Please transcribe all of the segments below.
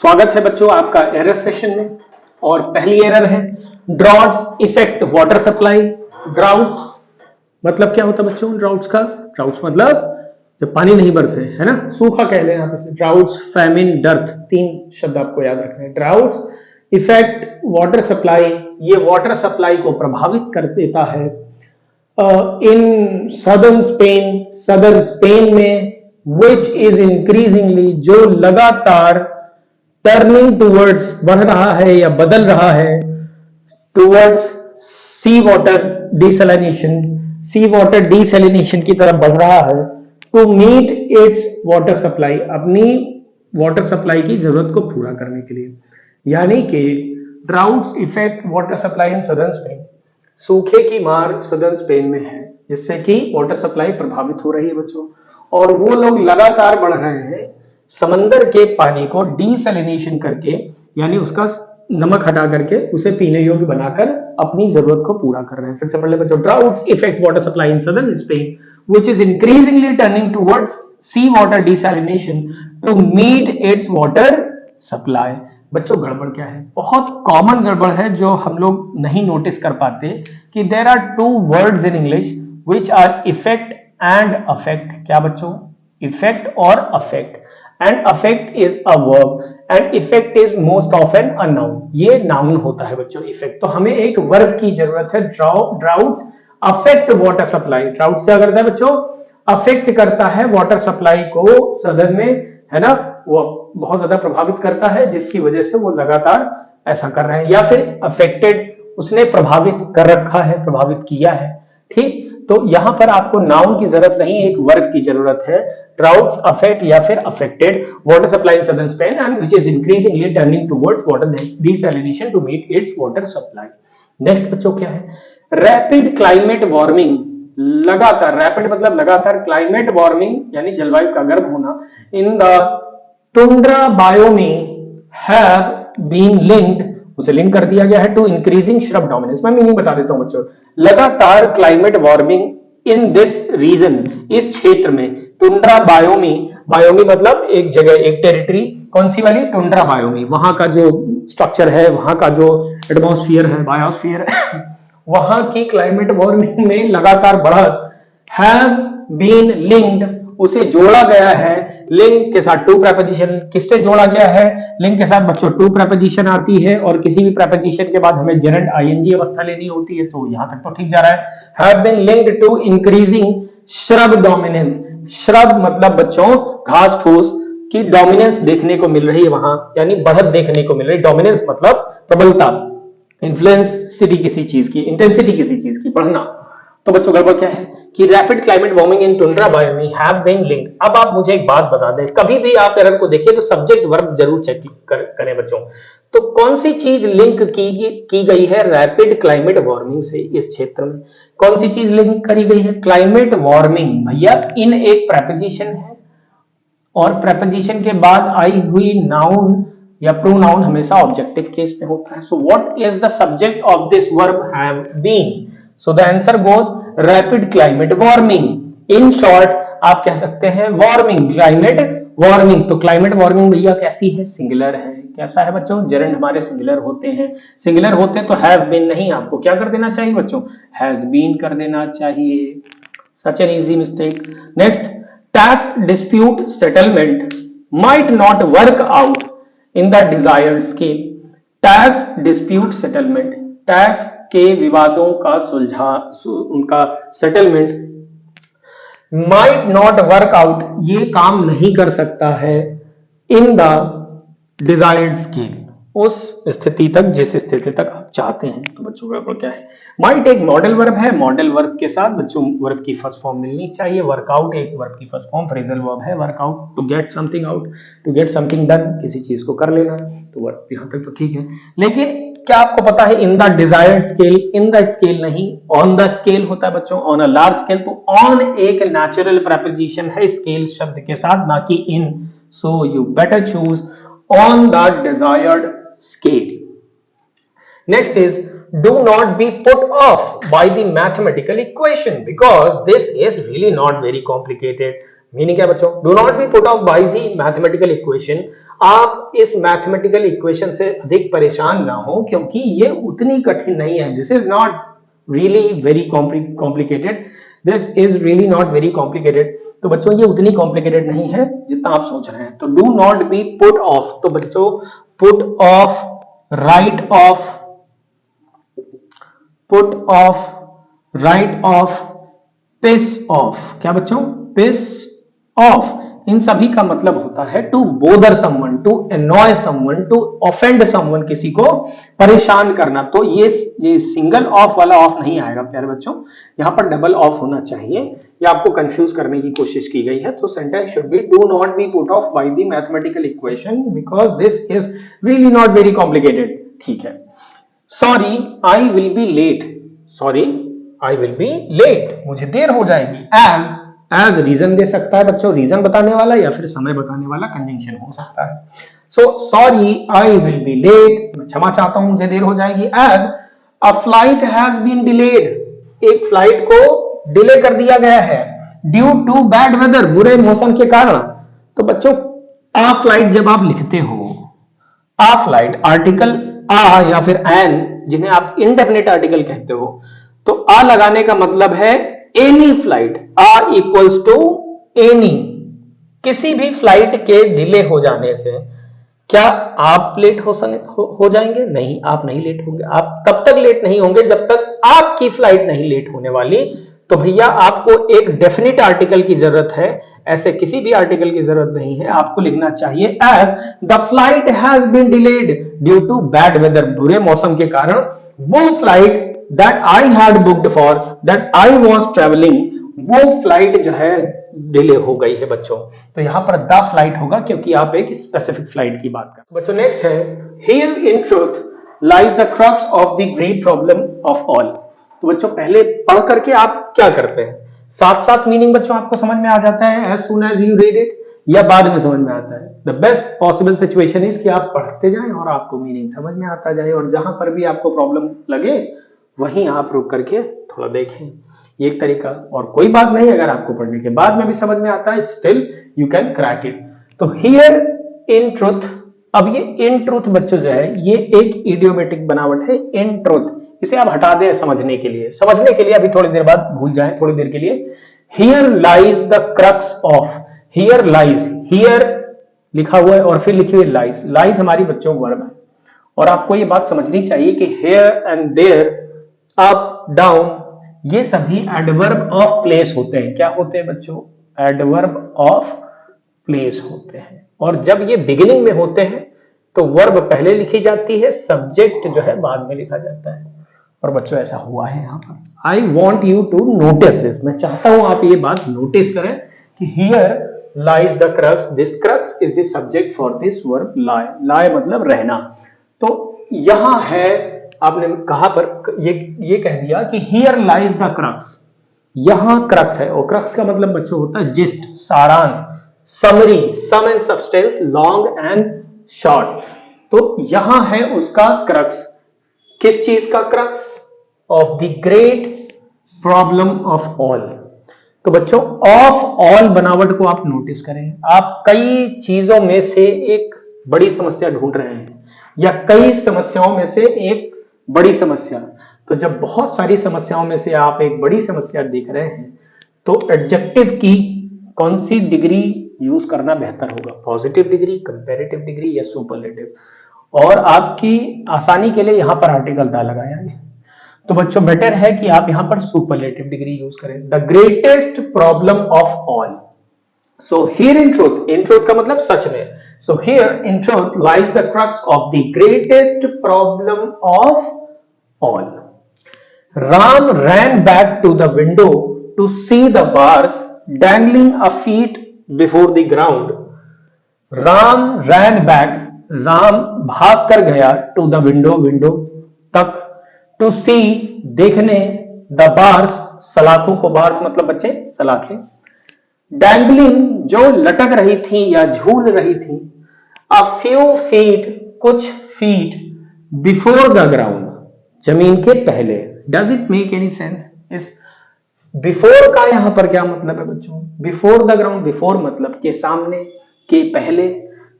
स्वागत है बच्चों आपका एरर सेशन में। और पहली एरर है droughts effect water supply. Droughts मतलब क्या होता है बच्चों? ड्राउट्स का ड्राउट्स मतलब जब पानी नहीं बरसे, है ना, सूखा कह लें आप इसे। ड्राउट्स, फैमिन, डर्थ, तीन शब्द आपको याद रखने हैं। ड्राउट्स इफेक्ट वाटर सप्लाई, ये वाटर सप्लाई को प्रभावित कर देता है। इन सदर्न स्पेन में विच इज इंक्रीजिंगली, जो लगातार टर्निंग टूवर्ड्स बढ़ रहा है या बदल रहा है टूवर्ड्स सी वाटर डिसैलिनेशन की तरफ बढ़ रहा है। To meet its water supply, अपनी वाटर सप्लाई की जरूरत को पूरा करने के लिए। यानी कि droughts effect water supply in southern Spain, सूखे की मार सदर्न स्पेन में है जिससे कि वाटर सप्लाई प्रभावित हो रही है बच्चों। और वो लोग लगातार बढ़ रहे हैं समंदर के पानी को डीसैलिनेशन करके, यानी उसका नमक हटा करके उसे पीने योग्य बनाकर अपनी जरूरत को पूरा कर रहे हैं। फिर से पढ़ ले बच्चों, droughts effect water supply in southern Spain which is increasingly turning towards sea water desalination to meet its water supply. बच्चों गड़बड़ क्या है? बहुत कॉमन गड़बड़ है जो हम लोग नहीं नोटिस कर पाते कि there are two words in English which are effect and affect. क्या बच्चों? इफेक्ट और affect. And affect is a verb and effect is most often a noun. ये नाउन होता है बच्चों इफेक्ट। तो हमें एक वर्ब की जरूरत है। Droughts affect water supply. Droughts क्या करता है बच्चों? अफेक्ट करता है वाटर सप्लाई को सदन में, है ना, वो बहुत ज्यादा प्रभावित करता है जिसकी वजह से वो लगातार ऐसा कर रहे हैं। या फिर अफेक्टेड, उसने प्रभावित कर रखा है, प्रभावित किया है। ठीक, तो यहां पर आपको नाउन की जरूरत नहीं, एक वर्ब की जरूरत है। ड्राउट्स अफेक्ट या फिर affected water supply in southern Spain and which is increasingly turning towards water desalination to meet its water supply. Next बच्चों क्या है? Rapid climate warming. लगातार, रैपिड मतलब लगातार, क्लाइमेट वार्मिंग यानी जलवायु का गर्म होना in the tundra biome have been linked, उसे लिंक कर दिया गया है टू इंक्रीजिंग श्रब डोमिनेंस। मैं मीनिंग बता देता हूं बच्चों। लगातार climate warming in this reason, इस क्षेत्र में, टुंड्रा बायोमी, बायोमी मतलब एक जगह, एक टेरिटरी, कौन सी वाली? टुंड्रा बायोमी। वहां का जो स्ट्रक्चर है, वहां का जो एटमॉस्फेयर है, बायोस्फीयर वहां की क्लाइमेट वार्मिंग में लगातार बढ़त हैव बीन लिंक्ड, उसे जोड़ा गया है। लिंक के साथ टू प्रेपोजिशन, किससे जोड़ा गया है? लिंक के साथ बच्चों टू प्रेपोजिशन आती है और किसी भी प्रेपोजिशन के बाद हमें जेरेंट आईएनजी अवस्था लेनी होती है। तो यहां तक तो ठीक जा रहा है। Have been linked to increasing shrub dominance. Shrub मतलब बच्चों घास फूस की डोमिनेंस देखने को मिल रही है वहां, यानी बढ़त देखने को मिल रही है। डोमिनेंस मतलब प्रबलता, इन्फ्लुएंस सिटी किसी चीज की, इंटेंसिटी किसी चीज की, बढ़ना। तो बच्चों गड़बड़ क्या है कि rapid climate warming in tundra biome have been linked. अब आप मुझे एक बात बता दें, कभी भी आप एरर को देखिए तो सब्जेक्ट वर्ब जरूर चेक करें बच्चों। तो कौन सी चीज लिंक की गई है रैपिड क्लाइमेट वार्मिंग से? इस क्षेत्र में कौन सी चीज लिंक करी गई है? Climate warming. भैया इन एक प्रेपोजिशन है और प्रेपोजिशन के बाद आई हुई नाउन या प्रोनाउन हमेशा ऑब्जेक्टिव केस में होता है। So what is the subject of this verb have been? So the answer goes rapid climate warming. In short आप कह सकते हैं वार्मिंग, क्लाइमेट वार्मिंग। तो क्लाइमेट वार्मिंग भैया कैसी है? सिंगुलर है। कैसा है बच्चों? जेरेंट हमारे सिंगुलर होते हैं। सिंगुलर होते तो हैव बीन नहीं, आपको क्या कर देना चाहिए बच्चों? हैज बीन कर देना चाहिए। Such an easy mistake. Next, tax dispute settlement might not work out in the desired scale. Tax dispute settlement, tax के विवादों का सुलझा, उनका settlement might not work out, ये काम नहीं कर सकता है इन द डिजायर्ड स्केल, उस स्थिति तक जिस स्थिति तक आप चाहते हैं। तो बच्चों का क्या है? माइट एक मॉडल वर्ब है, मॉडल वर्ब के साथ बच्चों वर्ब की फर्स्ट फॉर्म मिलनी चाहिए। वर्कआउट एक वर्ब की फर्स्ट फॉर्म फ्रेजल वर्ब है। Work out to get something out, to get something done, किसी चीज को कर लेना। तो वर्ब यहां तक तो ठीक है। लेकिन क्या आपको पता है in the desired scale, in the scale नहीं, ऑन द स्केल होता है बच्चों, ऑन अ लार्ज स्केल। तो ऑन एक नेचुरल प्रेपोजिशन है स्केल शब्द के साथ, ना कि in. So you better choose on the desired scale. Next is do not be put off by the mathematical equation because this is really not very complicated. Meaning क्या बच्चों? Do not be put off by the mathematical equation. आप इस mathematical equation से अधिक परेशान ना हो, क्योंकि ये उतनी कठिन नहीं है। This is not really very complicated, this is really not very complicated. तो बच्चों ये उतनी कॉम्प्लिकेटेड नहीं है जितना आप सोच रहे हैं। तो do not be put of, तो बच्चों put off, right of, put off, right of, piss off. क्या बच्चों? Piss off. इन सभी का मतलब होता है to bother someone, to annoy someone, to offend someone, किसी को परेशान करना। तो ये सिंगल ऑफ वाला ऑफ नहीं आएगा प्यारे बच्चों, यहां पर डबल ऑफ होना चाहिए। ये आपको कंफ्यूज करने की कोशिश की गई है। तो sentence should be do not be put off by the mathematical equation because this is really not very complicated. ठीक है। Sorry I will be late, sorry I will be late, मुझे देर हो जाएगी। एज रीजन दे सकता है बच्चों, reason बताने वाला या फिर समय बताने वाला कंजंक्शन हो सकता है। So sorry I will be late, मैं क्षमा चाहता हूं मुझे देर हो जाएगी। As a flight has been delayed, एक फ्लाइट को डिले कर दिया गया है। ड्यू टू बैड वेदर, बुरे मौसम के कारण। तो बच्चों आ फ्लाइट जब आप लिखते हो, आ फ्लाइट आर्टिकल आ या फिर एन, जिन्हें आप इनडेफिनेट आर्टिकल कहते हो, तो आ लगाने का मतलब है any flight, a equals to any, किसी भी फ्लाइट के डिले हो जाने से। क्या आप लेट हो जाएंगे? नहीं, आप नहीं लेट होंगे। आप तब तक लेट नहीं होंगे जब तक आपकी फ्लाइट नहीं लेट होने वाली। तो भैया आपको एक डेफिनेट आर्टिकल की जरूरत है, ऐसे किसी भी आर्टिकल की जरूरत नहीं है। आपको लिखना चाहिए as the flight has been delayed due to bad weather, बुरे मौसम के कारण वो flight that I had booked for, that I was travelling, वो फ्लाइट जो है डिले हो गई है बच्चों। तो यहां पर द फ्लाइट होगा क्योंकि आप एक स्पेसिफिक फ्लाइट की बात कर बच्चों। नेक्स्ट है here in truth lies the crux of the great problem of all. तो बच्चों पहले पढ़ करके आप क्या करते हैं, साथ साथ मीनिंग बच्चों आपको समझ में आ जाता है as soon as you read it, या बाद में समझ में आता है? The best possible situation is कि आप पढ़ते जाएं और आपको मीनिंग समझ में आता जाए, और जहां पर भी आपको प्रॉब्लम लगे वहीं आप रुक करके थोड़ा देखें। ये एक तरीका, और कोई बात नहीं अगर आपको पढ़ने के बाद में भी समझ में आता है, still you can crack it. तो हियर इन ट्रूथ, अब ये इन ट्रूथ बच्चों जो है ये एक इडियोमेटिक बनावट है, इन ट्रूथ, इसे आप हटा दें समझने के लिए, अभी थोड़ी देर बाद भूल जाएं थोड़ी देर के लिए। Here lies the crux of, here lies, here लिखा हुआ है और फिर लिखी हुई लाइज, लाइज हमारी बच्चों वर्ब है। और आपको ये बात समझनी चाहिए कि here and there, up down, ये सभी एडवर्ब ऑफ प्लेस होते हैं। क्या होते हैं बच्चों? एडवर्ब ऑफ प्लेस होते हैं। और जब ये बिगिनिंग में होते हैं तो वर्ब पहले लिखी जाती है, सब्जेक्ट जो है बाद में लिखा जाता है। और बच्चों ऐसा हुआ है यहां पर। I want you to notice this, मैं चाहता हूं आप ये बात नोटिस करें कि here lies the crux, this crux is the subject for this verb lie, lie मतलब रहना। तो यहां है, आपने कहा पर ये कह दिया कि हियर लाइज द क्रक्स, यहां क्रक्स है, और क्रक्स का मतलब बच्चों होता है जिस्ट, सारांश, summary, sum and substance, long and short. तो यहां है उसका क्रक्स। किस चीज का crux? Of the great problem of all. तो बच्चों ऑफ ऑल बनावट को आप नोटिस करें। आप कई चीजों में से एक बड़ी समस्या ढूंढ रहे हैं, या कई समस्याओं में से एक बड़ी समस्या। तो जब बहुत सारी समस्याओं में से आप एक बड़ी समस्या देख रहे हैं तो एडजेक्टिव की कौन सी डिग्री यूज करना बेहतर होगा? पॉजिटिव डिग्री, कंपैरेटिव डिग्री या सुपरलेटिव? और आपकी आसानी के लिए यहां पर आर्टिकल दा लगाया है, तो बच्चों बेटर है कि आप यहां पर सुपरलेटिव डिग्री यूज करें। The greatest problem of all. So here in truth का मतलब सच में। So here in truth lies the crux of the greatest problem of all. Ram ran back to the window to see the bars dangling a feet before the ground. Ram ran back, Ram भाग कर गया to the window, window तक, to see देखने, the bars सलाखों को, bars मतलब बच्चे सलाखें, dangling जो लटक रही थी या झूल रही थी, a few feet कुछ feet before the ground जमीन के पहले। Does it make any sense? इस बिफोर का यहां पर क्या मतलब है बच्चों? बिफोर द ग्राउंड, बिफोर मतलब के सामने, के पहले।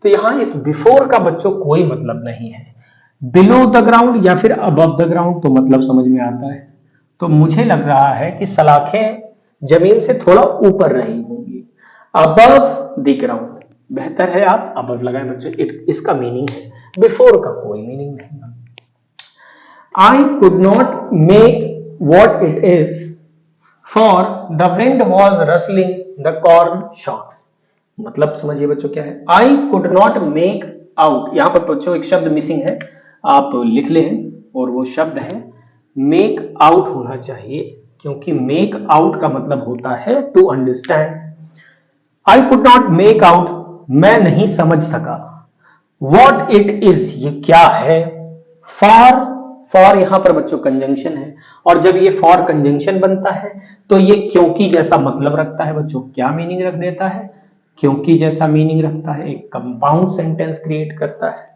तो यहां इस बिफोर का बच्चों कोई मतलब नहीं है। बिलो द ग्राउंड या फिर अबव द ग्राउंड तो मतलब समझ में आता है। तो मुझे लग रहा है कि सलाखें जमीन से थोड़ा ऊपर रही होंगी, अबव द ग्राउंड। बेहतर है आप अबव लगाएं बच्चों, इसका मीनिंग है, बिफोर का कोई मीनिंग नहीं। I could not make what it is, for the wind was rustling the corn shocks। मतलब समझिए बच्चों क्या है, I could not make out। यहां पर बच्चों एक शब्द मिसिंग है, आप लिख ले, और वो शब्द है make out होना चाहिए, क्योंकि make out का मतलब होता है to understand। I could not make out, मैं नहीं समझ सका, what it is, ये क्या है। फॉर यहां पर बच्चों कंजंक्शन है, और जब ये फॉर कंजंक्शन बनता है तो ये क्योंकि जैसा मतलब रखता है बच्चों। क्या मीनिंग रख देता है, क्योंकि जैसा मीनिंग रखता है, एक कंपाउंड सेंटेंस क्रिएट करता है।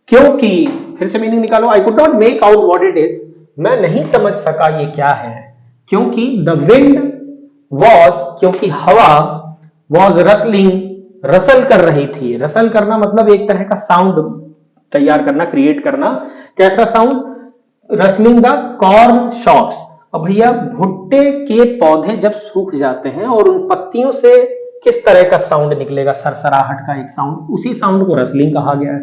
क्योंकि, फिर से मीनिंग निकालो, आई could not make out what it is, मैं नहीं समझ सका ये क्या है, क्योंकि द विंड वॉज, क्योंकि हवा, वॉज रसलिंग, रसल कर रही थी। रसल करना मतलब एक तरह का साउंड तैयार करना, क्रिएट करना। कैसा sound, rustling the corn shocks. अब भैया भुट्टे के पौधे जब सूख जाते हैं और उन पत्तियों से किस तरह का साउंड निकलेगा, सरसराहट का एक साउंड, उसी साउंड को रसलिंग कहा गया है।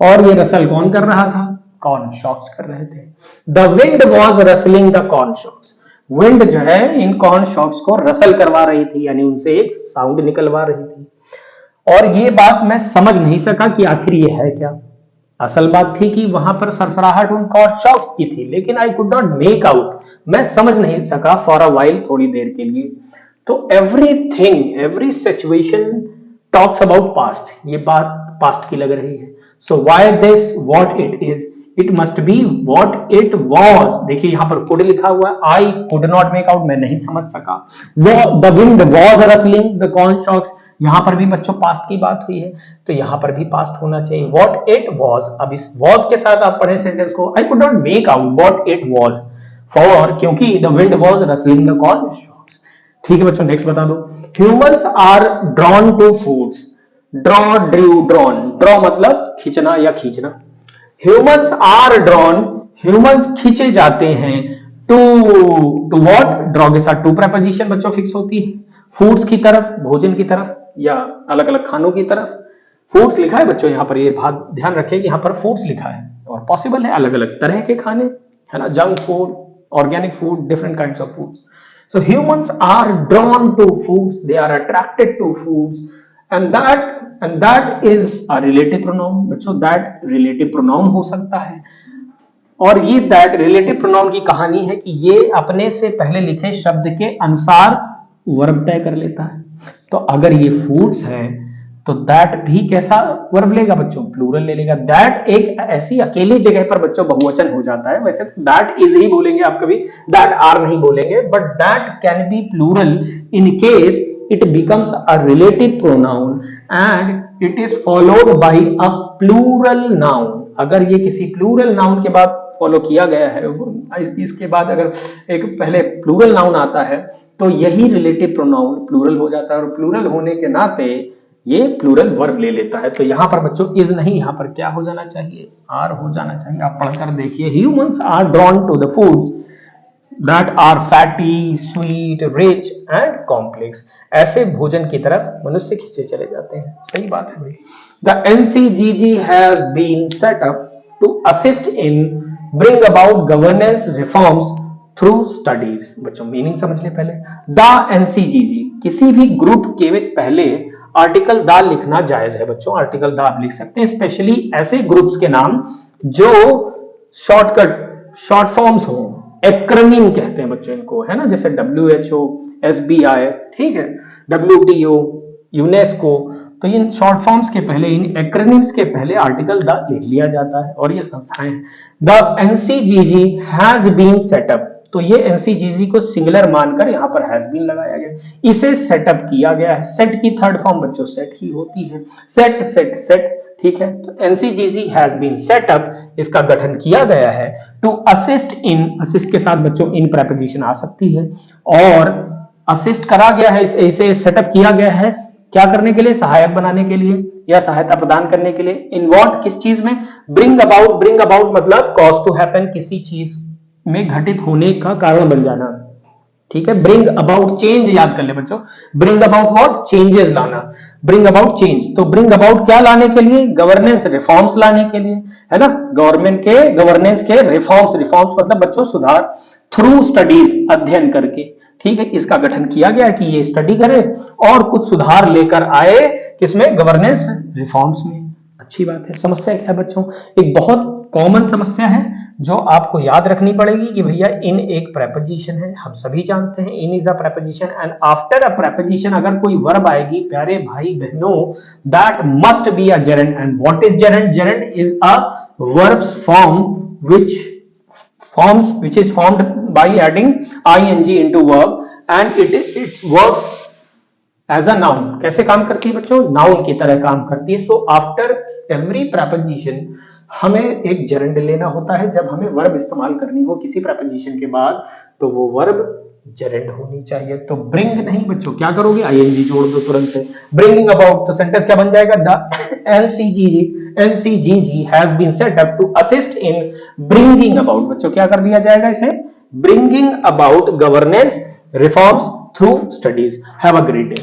और ये रसल कौन कर रहा था, कॉर्न शॉक्स कर रहे थे। The wind was rustling the corn shocks, wind जो है इन कॉर्न शॉक्स को रसल करवा रही थी, यानी उनसे एक साउंड निकलवा रही थी। और ये बात मैं समझ नहीं सका कि आखिर ये है क्या। असल बात थी कि वहां पर सरसराहट उन कॉर्न शॉक्स की थी, लेकिन आई कुड नॉट मेक आउट, मैं समझ नहीं सका फॉर अ वाइल, थोड़ी देर के लिए। तो everything, every situation talks about past, ये बात पास्ट की लग रही है। So why this what it is, it must be what it was. देखिए यहां पर कुड लिखा हुआ है, I could not make out, मैं नहीं समझ सका। The wind was rustling the corn shocks, यहां पर भी बच्चों पास्ट की बात हुई है, तो यहां पर भी पास्ट होना चाहिए। व्हाट इट वाज, अब इस वाज के साथ आप पढ़े सेंटेंस को, I could not make out what it was, for, क्योंकि the wind was rustling the corn shocks. ठीक है बच्चों, नेक्स्ट बता दो। Humans are drawn to foods, draw, drew, drawn, draw मतलब खींचना या खींचना। ह्यूमंस आर ड्रॉन, ह्यूमंस खींचे जाते हैं, टू व्हाट, ड्रॉ के साथ टू प्रेपोजिशन बच्चों फिक्स होती है, फूड्स की तरफ, भोजन की तरफ, या अलग अलग खानों की तरफ। फूड्स लिखा है बच्चों, यहां पर ये बात ध्यान रखें कि यहां पर फूड्स लिखा है, और पॉसिबल है अलग अलग तरह के खाने, है ना, junk food, organic food, different kinds of foods. So humans are drawn to foods, they are attracted to foods, and that is a relative pronoun बच्चों, that relative pronoun हो सकता है। और ये that relative pronoun की कहानी है कि ये अपने से पहले लिखे शब्द के अनुसार वर्ब तय कर लेता है। तो अगर ये foods है तो that भी कैसा वर्ब लेगा बच्चों, प्लूरल ले लेगा। that एक ऐसी अकेली जगह पर बच्चों बहुवचन हो जाता है, वैसे तो that is ही बोलेंगे आप, कभी that are नहीं बोलेंगे, but that can be plural in case it becomes a relative pronoun and it is followed by a plural noun। अगर ये किसी प्लूरल नाउन के बाद फॉलो किया गया है, इसके बाद अगर एक पहले प्लूरल नाउन आता है तो यही रिलेटिव प्रोनाउन प्लूरल हो जाता है, और प्लूरल होने के नाते ये प्लूरल वर्ब ले लेता है। तो यहां पर बच्चों इज नहीं, यहां पर क्या हो जाना चाहिए, आर हो जाना चाहिए। आप पढ़कर देखिए, humans are drawn to the foods that are fatty, sweet, rich and complex. ऐसे भोजन की तरफ मनुष्य खींचे चले जाते हैं। सही बात है भाई। The NCGG has been set up to assist in bring about governance reforms through studies. बच्चों मीनिंग समझ ले पहले। द एनसीजीजी, किसी भी ग्रुप के पहले आर्टिकल दा लिखना जायज है बच्चों, आर्टिकल दा आप लिख सकते हैं, स्पेशली ऐसे ग्रुप्स के नाम जो शॉर्टकट, शॉर्ट फॉर्म्स हो, एक्रोनिम कहते हैं बच्चों इनको, है ना, जैसे WHO, SBI, ठीक है, WTO, यूनेस्को। तो इन शॉर्ट फॉर्म्स के पहले, इन एक्रोनिम्स के पहले आर्टिकल द लिख लिया जाता है, और ये संस्थाएं हैं। The NCGG has been set up, तो ये एनसीजीजी को सिंगुलर मानकर यहां पर हैज बीन लगाया गया, इसे सेटअप किया गया है। सेट की थर्ड फॉर्म बच्चों सेट ही होती है, सेट सेट सेट, ठीक है। तो एनसीजीजी हैज बीन सेटअप, इसका गठन किया गया है टू असिस्ट इन, असिस्ट के साथ बच्चों इन प्रेपोजिशन आ सकती है, और असिस्ट करा गया है, इसे सेटअप किया गया है क्या करने के लिए? सहायक बनाने के लिए या सहायता प्रदान करने के लिए। इन व्हाट, किस चीज में? ब्रिंग अबाउट मतलब कॉज टू हैपन, किसी चीज में घटित होने का कारण बन जाना। ठीक है, ब्रिंग अबाउट चेंज याद कर ले बच्चों, ब्रिंग अबाउट व्हाट? चेंजेस लाना, ब्रिंग अबाउट चेंज। तो ब्रिंग अबाउट क्या लाने के लिए? गवर्नेंस रिफॉर्म्स लाने के लिए, है ना। गवर्नमेंट के गवर्नेंस के रिफॉर्म्स मतलब बच्चों सुधार, थ्रू स्टडीज, अध्ययन करके। ठीक है, इसका गठन किया गया कि ये स्टडी करे और कुछ सुधार लेकर आए, किसमें? गवर्नेंस रिफॉर्म्स में। अच्छी बात है। समस्या क्या है बच्चों? एक बहुत कॉमन समस्या है जो आपको याद रखनी पड़ेगी कि भैया इन एक प्रेपोजिशन है, हम सभी जानते हैं in is a preposition, and after a preposition अगर कोई वर्ब आएगी प्यारे भाई बहनों, that must be a gerund. And what is gerund? Gerund is a verbs form which is formed by adding ing into verb, and it works as a noun। कैसे काम करती है बच्चों? नाउन की तरह काम करती है। सो आफ्टर एवरी प्रेपोजिशन हमें एक जेरेंड लेना होता है। जब हमें वर्ब इस्तेमाल करनी हो किसी प्रेपोजिशन के बाद, तो वो वर्ब जेरेंड होनी चाहिए। तो ब्रिंग नहीं बच्चों, क्या करोगे? आईएनजी जोड़ दो तुरंत से। ब्रिंगिंग अबाउट, तो सेंटेंस क्या बन जाएगा? The NCGG has been set up to assist in bringing about, बच्चों क्या कर दिया जाएगा इसे? bringing about governance reforms through studies। Have a great day।